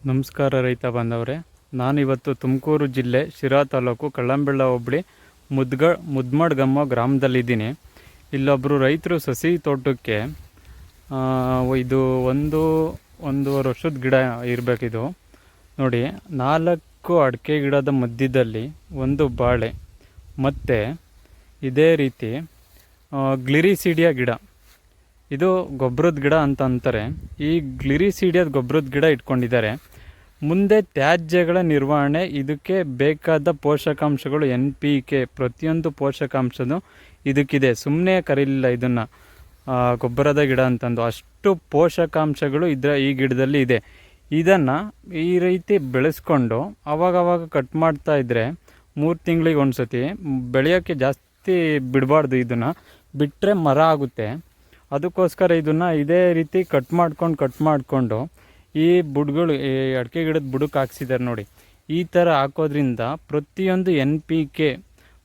ನಮಸ್ಕಾರ ರೈತ ಬಾಂಧವರೇ, ನಾನಿವತ್ತು ತುಮಕೂರು ಜಿಲ್ಲೆ ಶಿರಾ ತಾಲೂಕು ಕಳ್ಳಂಬೆಳ್ಳ ಹೋಬಳಿ ಮುದ್ಮಡ್ಗಮ್ಮ ಗ್ರಾಮದಲ್ಲಿದ್ದೀನಿ. ಇಲ್ಲೊಬ್ಬರು ರೈತರು ಸಸಿ ತೋಟಕ್ಕೆ ಇದು ಒಂದೂವರೆ ವರ್ಷದ ಗಿಡ ಇರಬೇಕಿದು ನೋಡಿ. 4 ಅಡಿಕೆ ಗಿಡದ ಮಧ್ಯದಲ್ಲಿ ಒಂದು ಬಾಳೆ ಮತ್ತು ಇದೇ ರೀತಿ ಗ್ಲಿರಿಸೀಡಿಯಾ ಗಿಡ. ಇದು ಗೊಬ್ಬರದ ಗಿಡ ಅಂತ ಅಂತಾರೆ. ಈ ಗ್ಲಿರಿಸೀಡಿಯಾದ ಗೊಬ್ಬರದ ಗಿಡ ಇಟ್ಕೊಂಡಿದ್ದಾರೆ. ಮುಂದೆ ತ್ಯಾಜ್ಯಗಳ ನಿರ್ವಹಣೆ, ಇದಕ್ಕೆ ಬೇಕಾದ ಪೋಷಕಾಂಶಗಳು NPK ಪ್ರತಿಯೊಂದು ಪೋಷಕಾಂಶನೂ ಇದಕ್ಕಿದೆ. ಸುಮ್ಮನೆ ಕರೀಲಿಲ್ಲ ಇದನ್ನು ಗೊಬ್ಬರದ ಗಿಡ ಅಂತಂದು. ಅಷ್ಟು ಪೋಷಕಾಂಶಗಳು ಈ ಗಿಡದಲ್ಲಿ ಇದೆ. ಇದನ್ನು ಈ ರೀತಿ ಬೆಳೆಸ್ಕೊಂಡು ಅವಾಗವಾಗ ಕಟ್ ಮಾಡ್ತಾ ಇದ್ದರೆ 3 ತಿಂಗಳಿಗೆ ಒಂದು ಸತಿ ಬೆಳೆಯೋಕ್ಕೆ ಜಾಸ್ತಿ ಬಿಡಬಾರ್ದು. ಇದನ್ನು ಬಿಟ್ಟರೆ ಮರ ಆಗುತ್ತೆ. ಅದಕ್ಕೋಸ್ಕರ ಇದನ್ನು ಇದೇ ರೀತಿ ಕಟ್ ಮಾಡಿಕೊಂಡು ಈ ಬುಡಗಳು, ಈ ಅಡಿಕೆ ಗಿಡದ ಬುಡಕ್ಕೆ ಹಾಕ್ಸಿದ್ದಾರೆ ನೋಡಿ. ಈ ಥರ ಹಾಕೋದ್ರಿಂದ ಪ್ರತಿಯೊಂದು NPK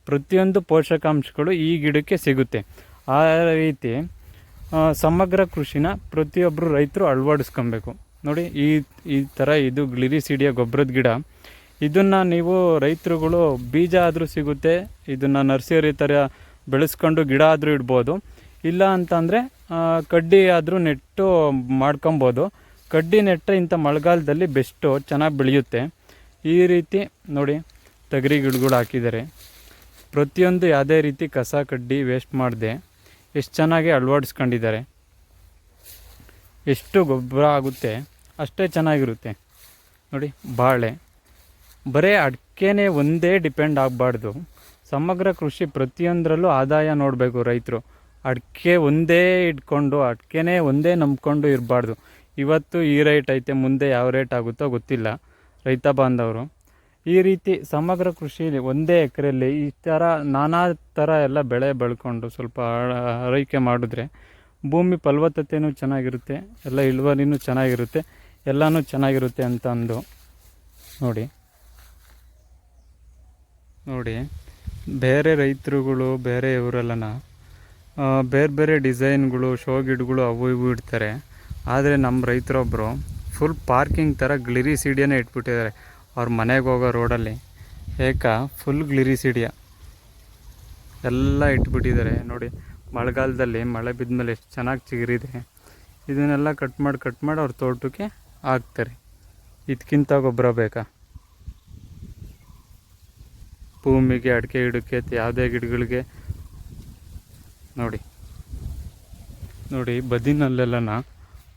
ಪ್ರತಿಯೊಂದು ಪೋಷಕಾಂಶಗಳು ಈ ಗಿಡಕ್ಕೆ ಸಿಗುತ್ತೆ. ಆ ರೀತಿ ಸಮಗ್ರ ಕೃಷಿನ ಪ್ರತಿಯೊಬ್ಬರು ರೈತರು ಅಳವಡಿಸ್ಕೊಬೇಕು ನೋಡಿ. ಈ ಥರ ಇದು ಗ್ಲಿರಿಸೀಡಿಯಾ ಗೊಬ್ಬರದ ಗಿಡ. ಇದನ್ನು ನೀವು ರೈತರುಗಳು ಬೀಜ ಆದರೂ ಸಿಗುತ್ತೆ. ಇದನ್ನು ನರ್ಸರಿ ಥರ ಬೆಳೆಸ್ಕೊಂಡು ಗಿಡ ಆದರೂ ಇಡ್ಬೋದು. ಇಲ್ಲ ಅಂತಂದರೆ ಕಡ್ಡಿ ಆದರೂ ನೆಟ್ಟು ಮಾಡ್ಕೊಬೋದು. ಕಡ್ಡಿ ನೆಟ್ಟರೆ ಇಂಥ ಮಳೆಗಾಲದಲ್ಲಿ ಬೆಸ್ಟು, ಚೆನ್ನಾಗಿ ಬೆಳೆಯುತ್ತೆ. ಈ ರೀತಿ ನೋಡಿ ತೊಗರಿ ಗಿಡಗಳು ಹಾಕಿದ್ದಾರೆ. ಪ್ರತಿಯೊಂದು ಯಾವುದೇ ರೀತಿ ಕಸ ಕಡ್ಡಿ ವೇಸ್ಟ್ ಮಾಡದೆ ಎಷ್ಟು ಚೆನ್ನಾಗಿ ಅಳವಡಿಸ್ಕೊಂಡಿದ್ದಾರೆ. ಎಷ್ಟು ಗೊಬ್ಬರ ಆಗುತ್ತೆ ಅಷ್ಟೇ ಚೆನ್ನಾಗಿರುತ್ತೆ ನೋಡಿ. ಬಾಳೆ ಬರೀ ಅಡಿಕೆನೇ ಒಂದೇ ಡಿಪೆಂಡ್ ಆಗಬಾರ್ದು. ಸಮಗ್ರ ಕೃಷಿ ಪ್ರತಿಯೊಂದರಲ್ಲೂ ಆದಾಯ ನೋಡಬೇಕು ರೈತರು. ಅಡಿಕೆ ಒಂದೇ ಇಟ್ಕೊಂಡು ಅಡಿಕೆನೇ ಒಂದೇ ನಂಬ್ಕೊಂಡು ಇರಬಾರ್ದು. ಇವತ್ತು ಈ ರೇಟ್ ಐತೆ, ಮುಂದೆ ಯಾವ ರೇಟ್ ಆಗುತ್ತೋ ಗೊತ್ತಿಲ್ಲ. ರೈತ ಬಾಂಧವರು ಈ ರೀತಿ ಸಮಗ್ರ ಕೃಷಿ ಒಂದೇ ಎಕರೆಯಲ್ಲಿ ಈ ಥರ ನಾನಾ ಥರ ಎಲ್ಲ ಬೆಳೆ ಬೆಳ್ಕೊಂಡು ಸ್ವಲ್ಪ ಆರೈಕೆ ಮಾಡಿದ್ರೆ ಭೂಮಿ ಫಲವತ್ತತೆಯೂ ಚೆನ್ನಾಗಿರುತ್ತೆ, ಎಲ್ಲ ಇಳುವರಿನೂ ಚೆನ್ನಾಗಿರುತ್ತೆ, ಎಲ್ಲನೂ ಚೆನ್ನಾಗಿರುತ್ತೆ ಅಂತ ಅಂದು ನೋಡಿ. ಬೇರೆ ರೈತರುಗಳು ಬೇರೆ ಇವರೆಲ್ಲನ ಬೇರೆ ಡಿಸೈನ್ಗಳು, ಶೋ ಗಿಡಗಳು ಅವು ಇವು ಇಡ್ತಾರೆ. ಆದರೆ ನಮ್ಮ ರೈತರೊಬ್ಬರು ಫುಲ್ ಪಾರ್ಕಿಂಗ್ ಥರ ಗ್ಲಿರಿಸೀಡಿಯಾನೇ ಇಟ್ಬಿಟ್ಟಿದ್ದಾರೆ ಅವ್ರ ಮನೆಗೆ ಹೋಗೋ ರೋಡಲ್ಲಿ. ಫುಲ್ ಗ್ಲಿರಿಸೀಡಿಯಾ ಎಲ್ಲ ಇಟ್ಬಿಟ್ಟಿದ್ದಾರೆ ನೋಡಿ. ಮಳೆಗಾಲದಲ್ಲಿ ಮಳೆ ಬಿದ್ದ ಮೇಲೆ ಎಷ್ಟು ಚೆನ್ನಾಗಿ ಚಿಗುರಿದೆ. ಇದನ್ನೆಲ್ಲ ಕಟ್ ಮಾಡಿ ಅವ್ರ ತೋಟಕ್ಕೆ ಹಾಕ್ತಾರೆ. ಇದಕ್ಕಿಂತ ಗೊಬ್ಬರ ಬೇಕಾ? ಭೂಮಿಗೆ, ಅಡಿಕೆ ಗಿಡಕ್ಕೆ, ಯಾವುದೇ ಗಿಡಗಳಿಗೆ ನೋಡಿ ಬದಿನಲ್ಲೆಲ್ಲನ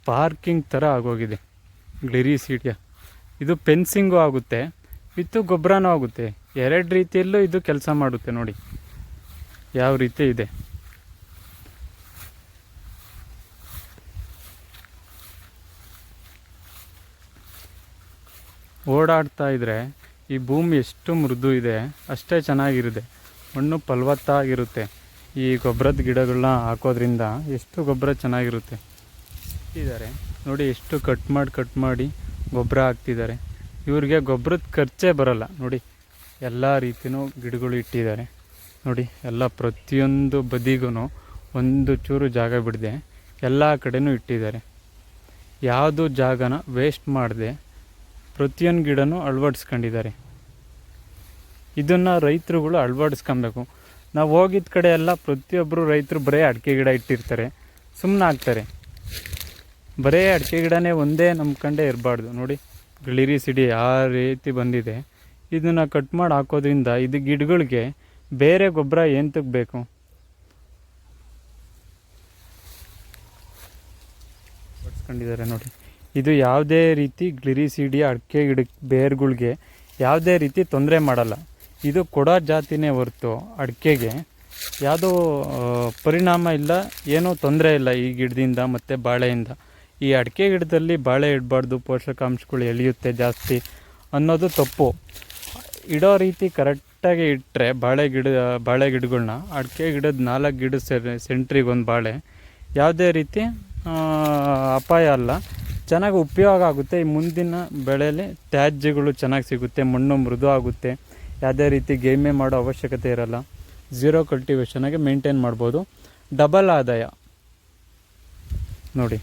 ಪಾರ್ಕಿಂಗ್ ಥರ ಆಗೋಗಿದೆ ಗ್ಲಿರಿಸೀಡಿಯಾ. ಇದು ಫೆನ್ಸಿಂಗು ಆಗುತ್ತೆ, ವಿತ್ತು ಗೊಬ್ಬರನೂ ಆಗುತ್ತೆ. 2 ರೀತಿಯಲ್ಲೂ ಇದು ಕೆಲಸ ಮಾಡುತ್ತೆ ನೋಡಿ ಯಾವ ರೀತಿ ಇದೆ. ಓಡಾಡ್ತಾ ಇದ್ದರೆ ಈ ಭೂಮಿ ಎಷ್ಟು ಮೃದು ಇದೆ ಅಷ್ಟೇ ಚೆನ್ನಾಗಿರುತ್ತೆ. ಮಣ್ಣು ಫಲವತ್ತಾಗಿರುತ್ತೆ. ಈ ಗೊಬ್ಬರದ ಗಿಡಗಳನ್ನ ಹಾಕೋದ್ರಿಂದ ಎಷ್ಟು ಗೊಬ್ಬರ ಚೆನ್ನಾಗಿರುತ್ತೆ. ಇದ್ದಾರೆ ನೋಡಿ, ಎಷ್ಟು ಕಟ್ ಮಾಡಿ ಗೊಬ್ಬರ ಹಾಕ್ತಿದ್ದಾರೆ. ಇವ್ರಿಗೆ ಗೊಬ್ಬರದ ಖರ್ಚೇ ಬರಲ್ಲ ನೋಡಿ. ಎಲ್ಲ ರೀತಿಯೂ ಗಿಡಗಳು ಇಟ್ಟಿದ್ದಾರೆ ನೋಡಿ. ಎಲ್ಲ ಪ್ರತಿಯೊಂದು ಬದಿಗೂ ಒಂದು ಚೂರು ಜಾಗ ಬಿಡದೆ ಎಲ್ಲ ಕಡೆನೂ ಇಟ್ಟಿದ್ದಾರೆ. ಯಾವುದು ಜಾಗನ ವೇಸ್ಟ್ ಮಾಡದೆ ಪ್ರತಿಯೊಂದು ಗಿಡನೂ ಅಳವಡಿಸ್ಕೊಂಡಿದ್ದಾರೆ. ಇದನ್ನು ರೈತರುಗಳು ಅಳವಡಿಸ್ಕೊಬೇಕು. ನಾವು ಹೋಗಿದ್ದ ಕಡೆ ಎಲ್ಲ ಪ್ರತಿಯೊಬ್ಬರು ರೈತರು ಬರೀ ಅಡಿಕೆ ಗಿಡ ಇಟ್ಟಿರ್ತಾರೆ, ಸುಮ್ಮನೆ ಹಾಕ್ತಾರೆ. ಬರೀ ಅಡಿಕೆ ಗಿಡನೇ ಒಂದೇ ನಂಬ್ಕೊಂಡೇ ಇರಬಾರ್ದು ನೋಡಿ. ಗ್ಲಿರಿಸೀಡಿಯಾ ಆ ರೀತಿ ಬಂದಿದೆ. ಇದನ್ನು ಕಟ್ ಮಾಡಿ ಹಾಕೋದ್ರಿಂದ ಇದು ಗಿಡಗಳಿಗೆ ಬೇರೆ ಗೊಬ್ಬರ ಏಂತಕ್ಕೆ ಬೇಕು? ಬಳಸ್ಕೊಂಡಿದ್ದಾರೆ ನೋಡಿ. ಇದು ಯಾವುದೇ ರೀತಿ ಗ್ಲಿರಿಸೀಡಿಯಾ ಅಡಿಕೆ ಗಿಡಕ್ಕೆ ಬೇರುಗಳಿಗೆ ಯಾವುದೇ ರೀತಿ ತೊಂದರೆ ಮಾಡಲ್ಲ. ಇದು ಕೊಡೋ ಜಾತಿನೇ ಹೊರತು ಅಡಿಕೆಗೆ ಯಾವುದೋ ಪರಿಣಾಮ ಇಲ್ಲ, ಏನೂ ತೊಂದರೆ ಇಲ್ಲ ಈ ಗಿಡದಿಂದ ಮತ್ತು ಬಾಳೆಯಿಂದ. ಈ ಅಡಿಕೆ ಗಿಡದಲ್ಲಿ ಬಾಳೆ ಇಡಬಾರ್ದು, ಪೋಷಕಾಂಶಗಳು ಎಳೆಯುತ್ತೆ ಜಾಸ್ತಿ ಅನ್ನೋದು ತಪ್ಪು. ಇಡೋ ರೀತಿ ಕರೆಕ್ಟಾಗಿ ಇಟ್ಟರೆ ಬಾಳೆ ಗಿಡಗಳನ್ನ, ಅಡಿಕೆ ಗಿಡದ 4 ಗಿಡದ ಸೆಂಟ್ರಿಗೆ ಒಂದು ಬಾಳೆ, ಯಾವುದೇ ರೀತಿ ಅಪಾಯ ಅಲ್ಲ, ಚೆನ್ನಾಗಿ ಉಪಯೋಗ ಆಗುತ್ತೆ. ಈ ಮುಂದಿನ ಬೆಳೆಯಲ್ಲಿ ತ್ಯಾಜ್ಯಗಳು ಚೆನ್ನಾಗಿ ಸಿಗುತ್ತೆ, ಮಣ್ಣು ಮೃದು ಆಗುತ್ತೆ, ಯಾವುದೇ ರೀತಿ ಗೇಮೆ ಮಾಡೋ ಅವಶ್ಯಕತೆ ಇರಲ್ಲ. 0 ಕಲ್ಟಿವೇಷನಾಗೆ ಮೇಂಟೈನ್ ಮಾಡ್ಬೋದು. ಡಬಲ್ ಆದಾಯ ನೋಡಿ.